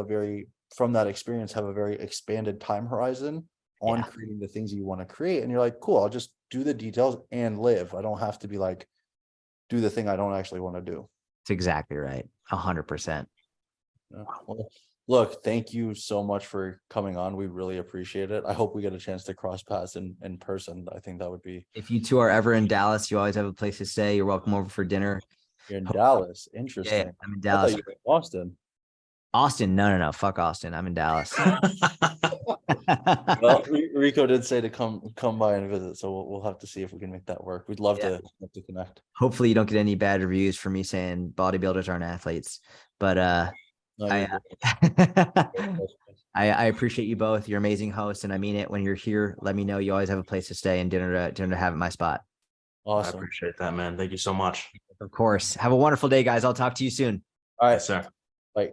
from that experience, have a very expanded time horizon on creating the things you want to create. And you're like, cool, I'll just do the details and live. I don't have to be like, do the thing I don't actually want to do. It's exactly right. 100%. Well, look, thank you so much for coming on. We really appreciate it. I hope we get a chance to cross paths in person. I think that would be. If you two are ever in Dallas, you always have a place to stay. You're welcome over for dinner. You're in Dallas. Interesting. Yeah, I'm in Dallas. I thought you were in Austin. Austin? No. Fuck Austin. I'm in Dallas. Well, Rico did say to come by and visit, so we'll have to see if we can make that work. We'd love to connect. Hopefully you don't get any bad reviews for me saying bodybuilders aren't athletes, but No, I appreciate you both. You're amazing hosts, and I mean it. When you're here, let me know. You always have a place to stay and dinner to have at my spot. Awesome. I appreciate that, man. Thank you so much. Of course. Have a wonderful day, guys. I'll talk to you soon. All right, Yes, sir. Bye.